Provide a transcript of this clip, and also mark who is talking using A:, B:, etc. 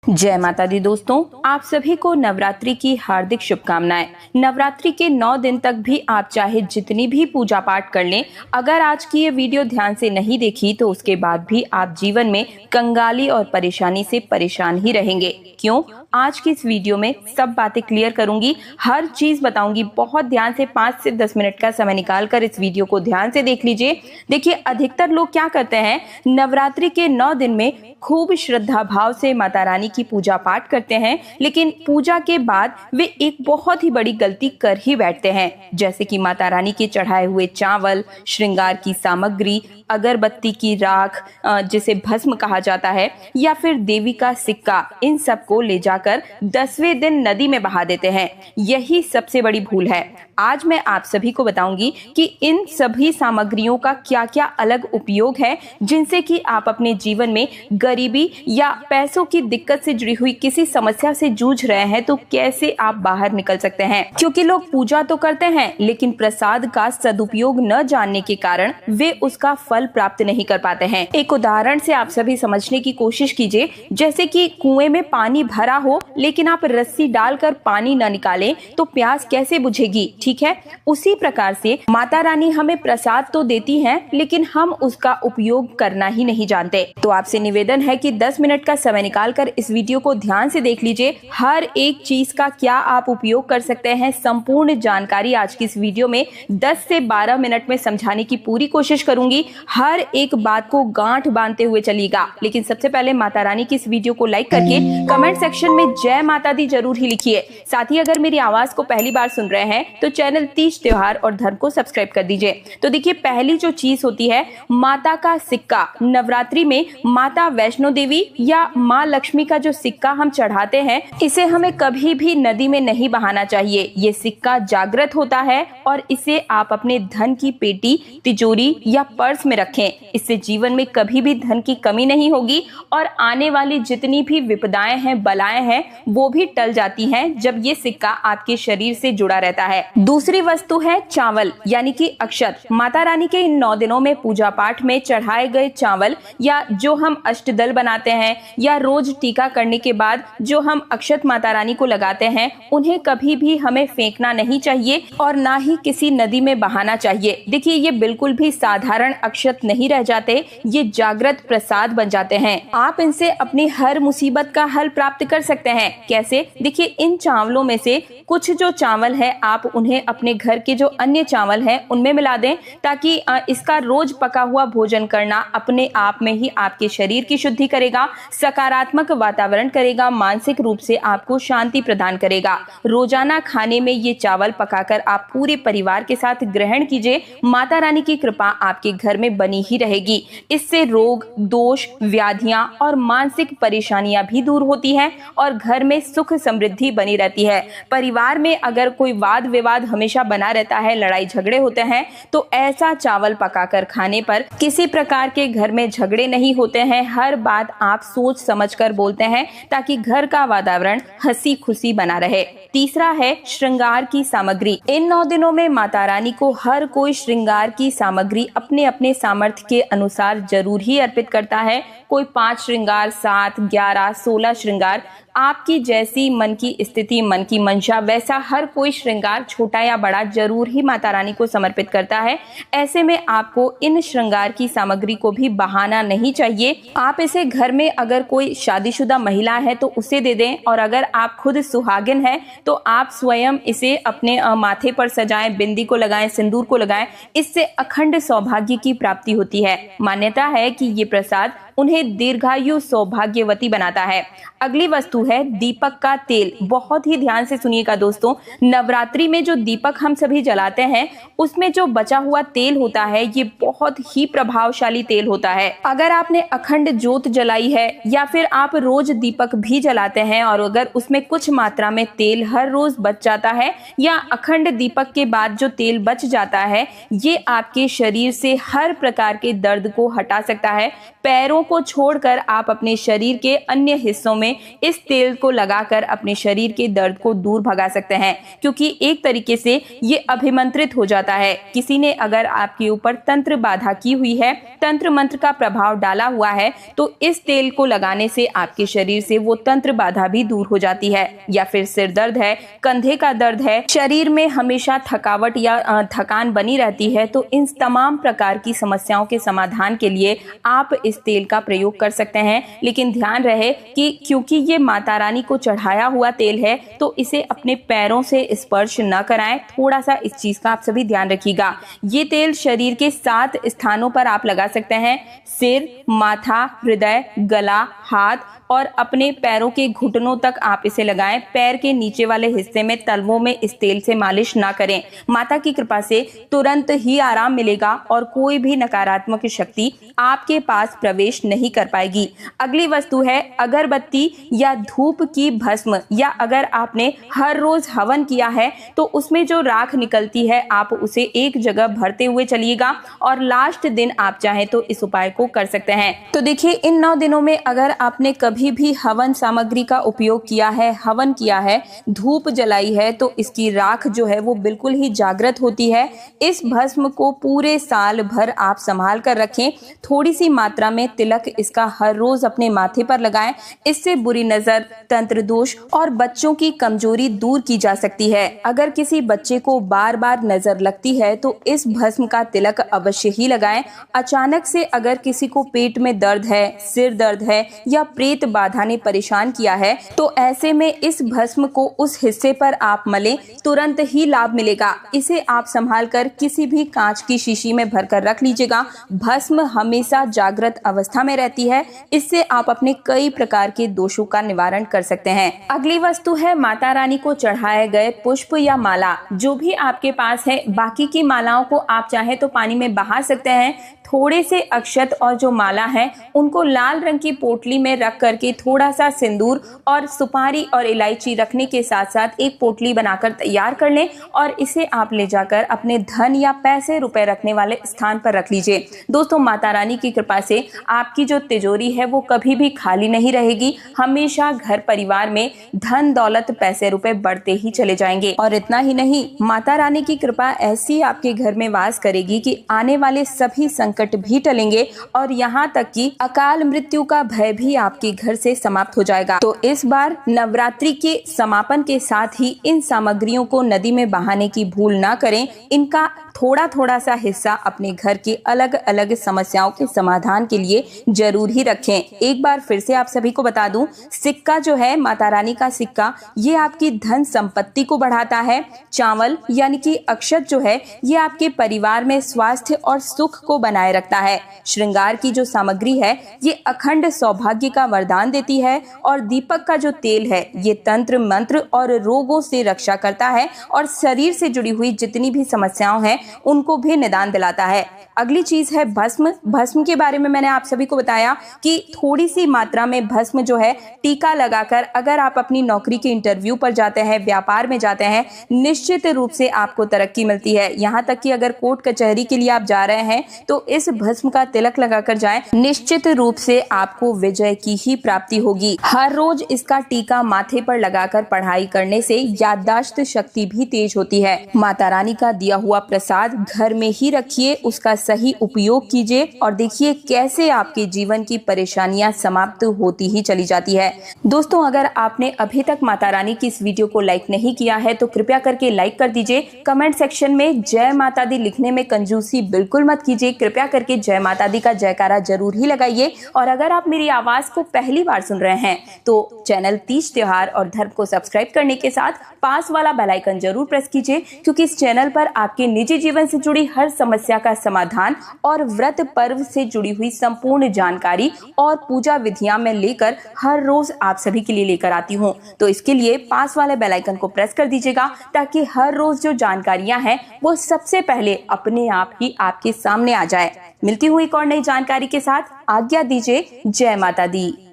A: जय माता दी दोस्तों, आप सभी को नवरात्रि की हार्दिक शुभकामनाएं। नवरात्रि के 9 दिन तक भी आप चाहे जितनी भी पूजा पाठ कर लें, अगर आज की ये वीडियो ध्यान से नहीं देखी तो उसके बाद भी आप जीवन में कंगाली और परेशानी से परेशान ही रहेंगे। क्यों? आज की इस वीडियो में सब बातें क्लियर करूंगी, हर चीज बताऊंगी। बहुत ध्यान से 5 से 10 मिनट का समय निकालकर इस वीडियो को ध्यान से देख लीजिए। देखिए, अधिकतर लोग क्या करते हैं, नवरात्रि के 9 दिन में खूब श्रद्धा भाव से माता रानी की पूजा पाठ करते हैं, लेकिन पूजा के बाद वे एक बहुत ही बड़ी गलती कर ही बैठते हैं, जैसे कि माता रानी के चढ़ाए हुए चावल, श्रृंगार की सामग्री, अगरबत्ती की राख जिसे भस्म कहा जाता है, या फिर देवी का सिक्का, इन सब को ले जाकर 10वें दिन नदी में बहा देते हैं। यही सबसे बड़ी भूल है। आज मैं आप सभी को बताऊंगी कि इन सभी सामग्रियों का क्या क्या अलग उपयोग है, जिनसे कि आप अपने जीवन में गरीबी या पैसों की दिक्कत से जुड़ी हुई किसी समस्या से जूझ रहे हैं तो कैसे आप बाहर निकल सकते हैं। क्योंकि लोग पूजा तो करते हैं, लेकिन प्रसाद का सदुपयोग न जानने के कारण वे उसका फल प्राप्त नहीं कर पाते हैं। एक उदाहरण से आप सभी समझने की कोशिश कीजिए। जैसे कि कुएं में पानी भरा हो, लेकिन आप रस्सी डालकर पानी न निकालें तो प्यास कैसे बुझेगी, ठीक है? उसी प्रकार से माता रानी हमें प्रसाद तो देती हैं, लेकिन हम उसका उपयोग करना ही नहीं जानते। तो आपसे निवेदन है कि 10 मिनट का समय निकालकर इस वीडियो को ध्यान से देख लीजिए। हर एक चीज का क्या आप उपयोग कर सकते हैं, संपूर्ण जानकारी आज की इस वीडियो में 10 से 12 मिनट में समझाने की पूरी कोशिश करूंगी। हर एक बात को गांठ बांधते हुए चलिएगा। लेकिन सबसे पहले माता रानी की इस वीडियो को लाइक करके कमेंट सेक्शन में जय माता दी जरूर ही लिखिए। साथ ही अगर मेरी आवाज को पहली बार सुन रहे हैं तो चैनल तीज त्योहार और धर्म को सब्सक्राइब कर दीजिए। तो देखिए, पहली जो चीज होती है, माता का सिक्का। नवरात्रि में माता वैष्णो देवी या माँ लक्ष्मी का जो सिक्का हम चढ़ाते हैं, इसे हमें कभी भी नदी में नहीं बहाना चाहिए। ये सिक्का जागृत होता है और इसे आप अपने धन की पेटी, तिजोरी या पर्स में रखें। इससे जीवन में कभी भी धन की कमी नहीं होगी और आने वाली जितनी भी विपदाएं हैं, बलाएं हैं, वो भी टल जाती हैं जब ये सिक्का आपके शरीर से जुड़ा रहता है। दूसरी वस्तु है चावल, यानी कि अक्षत। माता रानी के इन 9 दिनों में पूजा पाठ में चढ़ाए गए चावल, या जो हम अष्टदल बनाते हैं, या रोज टीका करने के बाद जो हम अक्षत माता रानी को लगाते हैं, उन्हें कभी भी हमें फेंकना नहीं चाहिए और ना ही किसी नदी में बहाना चाहिए। देखिए, ये बिल्कुल भी साधारण अक्षत नहीं रह जाते, ये जागृत प्रसाद बन जाते हैं। आप इनसे अपनी हर मुसीबत का हल प्राप्त कर सकते हैं। कैसे? देखिए, इन चावलों में से कुछ जो चावल है, आप उन्हें अपने घर के जो अन्य चावल हैं उनमें मिला दें, ताकि इसका रोज पका हुआ भोजन करना अपने आप में ही आपके शरीर की शुद्धि करेगा, सकारात्मक वातावरण करेगा, मानसिक रूप से आपको शांति प्रदान करेगा। रोजाना खाने में ये चावल पकाकर आप पूरे परिवार के साथ ग्रहण कीजिए। माता रानी की कृपा आपके घर में बनी ही रहेगी। इससे रोग, दोष, व्याधियां और मानसिक परेशानियां भी दूर होती हैं और घर में सुख समृद्धि बनी रहती है। परिवार में अगर कोई वाद विवाद हमेशा बना रहता है, लड़ाई झगड़े होते हैं, तो ऐसा चावल पकाकर खाने पर किसी प्रकार के घर में झगड़े नहीं होते हैं। हर बात आप सोच समझकर बोलते हैं, ताकि घर का वातावरण हंसी खुशी बना रहे। तीसरा है श्रृंगार की सामग्री। इन 9 दिनों में माता रानी को हर कोई श्रृंगार की सामग्री अपने अपने सामर्थ्य के अनुसार जरूर ही अर्पित करता है। कोई 5 श्रृंगार, 7, 11, 16 श्रृंगार, आपकी जैसी मन की स्थिति, मन की मंशा, वैसा हर कोई श्रृंगार छोटा या बड़ा जरूर ही माता रानी को समर्पित करता है। ऐसे में आपको इन श्रृंगार की सामग्री को भी बहाना नहीं चाहिए। आप इसे घर में अगर कोई शादीशुदा महिला है तो उसे दे दें, और अगर आप खुद सुहागिन हैं तो आप स्वयं इसे अपने माथे पर सजाएं, बिंदी को लगाएं, सिंदूर को लगाएं। इससे अखंड सौभाग्य की प्राप्ति होती है। मान्यता है कि ये प्रसाद उन्हें दीर्घायु सौभाग्यवती बनाता है। अगली वस्तु है दीपक का तेल। बहुत ही ध्यान से सुनिएगा दोस्तों, नवरात्रि में जो दीपक हम सभी जलाते हैं, उसमें जो बचा हुआ तेल होता है, ये बहुत ही प्रभावशाली तेल होता है। अगर आपने अखंड ज्योत जलाई है, या फिर आप रोज दीपक भी जलाते हैं, और अगर उसमें कुछ मात्रा में तेल हर रोज बच जाता है, या अखंड दीपक के बाद जो तेल बच जाता है, ये आपके शरीर से हर प्रकार के दर्द को हटा सकता है। पैरों को छोड़कर आप अपने शरीर के अन्य हिस्सों में इस तेल को लगाकर अपने शरीर के दर्द को दूर भगा सकते हैं, क्योंकि एक तरीके से ये अभिमंत्रित हो जाता है। किसी ने अगर आपके ऊपर तंत्र बाधा की हुई है, तंत्र मंत्र का प्रभाव डाला हुआ है, तो इस तेल को लगाने से आपके शरीर से वो तंत्र बाधा भी दूर हो जाती है। या फिर सिर दर्द है, कंधे का दर्द है, शरीर में हमेशा थकावट या थकान बनी रहती है, तो इन तमाम प्रकार की समस्याओं के समाधान के लिए आप इस तेल का प्रयोग कर सकते हैं। लेकिन ध्यान रहे कि क्योंकि ये माता रानी को चढ़ाया हुआ तेल है, तो इसे अपने पैरों से स्पर्श न कराएं। थोड़ा सा इस चीज का आप सभी ध्यान रखिएगा। ये तेल शरीर के 7 स्थानों पर आप लगा सकते हैं: सिर, माथा, हृदय, गला, हाथ और अपने पैरों के घुटनों तक आप इसे लगाएं। पैर के नीचे वाले हिस्से में तलवों में इस तेल से मालिश ना करें। माता की कृपा से तुरंत ही आराम मिलेगा और कोई भी नकारात्मक शक्ति आपके पास प्रवेश नहीं कर पाएगी। अगली वस्तु है अगरबत्ती या धूप की भस्म। या अगर आपने हर रोज हवन किया है तो उसमें जो राख निकलती है आप उसे एक जगह भरते हुए चलिएगा और लास्ट दिन आप चाहें तो इस उपाय को कर सकते हैं। तो देखिए, इन 9 दिनों में अगर आपने कभी भी हवन सामग्री का उपयोग किया है, हवन किया है, धूप जलाई है, तो इसकी राख जो है वो बिल्कुल ही जागृत होती है। इस भस्म को पूरे साल भर आप संभाल कर रखें। थोड़ी सी मात्रा में तिलक इसका हर रोज अपने माथे पर लगाएं। इससे बुरी नजर, तंत्र दोष और बच्चों की कमजोरी दूर की जा सकती है। अगर किसी बच्चे को बार बार नजर लगती है तो इस भस्म का तिलक अवश्य ही लगाएं। अचानक से अगर किसी को पेट में दर्द है, सिर दर्द है या प्रेत बाधा ने परेशान किया है, तो ऐसे में इस भस्म को उस हिस्से पर आप मलें, तुरंत ही लाभ मिलेगा। इसे आप संभाल कर किसी भी कांच की शीशी में भरकर रख लीजिएगा। भस्म हमेशा जागृत अवस्था में रहती है। इससे आप अपने कई प्रकार के दोषों का निवारण कर सकते हैं। अगली वस्तु है माता रानी को चढ़ाए गए पुष्प या माला। जो भी आपके पास है, बाकी की मालाओं को आप चाहे तो पानी में बहा सकते हैं। थोड़े से अक्षत और जो माला है उनको लाल रंग की पोटली में रख करके थोड़ा सा सिंदूर और सुपारी और इलायची रखने के साथ साथ एक पोटली बनाकर तैयार कर लें और इसे आप ले जाकर अपने धन या पैसे रुपए रखने वाले स्थान पर रख लीजिए। दोस्तों, माता रानी की कृपा से आपकी जो तिजोरी है वो कभी भी खाली नहीं रहेगी। हमेशा घर परिवार में धन दौलत पैसे रुपए बढ़ते ही चले जाएंगे। और इतना ही नहीं, माता रानी की कृपा ऐसी आपके घर में वास करेगी कि आने वाले सभी संकट भी टलेंगे और यहाँ तक कि अकाल मृत्यु का भय भी आपके घर से समाप्त हो जाएगा। तो इस बार नवरात्रि के समापन के साथ ही इन सामग्रियों को नदी में बहाने की भूल ना करें। इनका थोड़ा थोड़ा सा हिस्सा अपने घर के अलग अलग समस्याओं के समाधान के लिए जरूर ही रखें। एक बार फिर से आप सभी को बता दूं, सिक्का जो है, माता रानी का सिक्का, ये आपकी धन संपत्ति को बढ़ाता है। चावल यानी कि अक्षत जो है, ये आपके परिवार में स्वास्थ्य और सुख को बनाए रखता है। श्रृंगार की जो सामग्री है, ये अखंड सौभाग्य का वरदान देती है। और दीपक का जो तेल है, ये तंत्र मंत्र और रोगों से रक्षा करता है और शरीर से जुड़ी हुई जितनी भी समस्याओं हैं उनको भी निदान दिलाता है। अगली चीज है भस्म। भस्म के बारे में मैंने आप सभी को बताया कि थोड़ी सी मात्रा में भस्म जो है टीका लगाकर अगर आप अपनी नौकरी के इंटरव्यू पर जाते हैं, व्यापार में जाते हैं, निश्चित रूप से आपको तरक्की मिलती है। यहाँ तक कि अगर कोर्ट कचहरी के लिए आप जा रहे हैं तो इस भस्म का तिलक लगाकर जाएं, निश्चित रूप से आपको विजय की ही प्राप्ति होगी। हर रोज इसका टीका माथे पर लगाकर पढ़ाई करने से याददाश्त शक्ति भी तेज होती है। माता रानी का दिया हुआ प्रसाद घर में ही रखिए, उसका सही उपयोग कीजिए और देखिए कैसे आपके जीवन की परेशानियां समाप्त होती ही चली जाती है। दोस्तों, अगर आपने अभी तक माता रानी की इस वीडियो को लाइक नहीं किया है तो कृपया करके लाइक कर दीजिए। कमेंट सेक्शन में जय माता दी लिखने में कंजूसी बिल्कुल मत कीजिए। कृपया करके जय माता दी का जयकारा जरूर ही लगाइए। और अगर आप मेरी आवाज को पहली बार सुन रहे हैं तो चैनल तीज त्योहार और धर्म को सब्सक्राइब करने के साथ पास वाला बेल आइकन जरूर प्रेस कीजिए, क्योंकि इस चैनल पर आपके निजी जीवन से जुड़ी हर समस्या का समाधान और व्रत पर्व से जुड़ी हुई संपूर्ण जानकारी और पूजा विधियां मैं लेकर हर रोज आप सभी के लिए लेकर आती हूं। तो इसके लिए पास वाले बेल आइकन को प्रेस कर दीजिएगा ताकि हर रोज जो जानकारियां हैं वो सबसे पहले अपने आप ही आपके सामने आ जाए। मिलती हुई एक और नई जानकारी के साथ आज्ञा दीजिए। जय माता दी।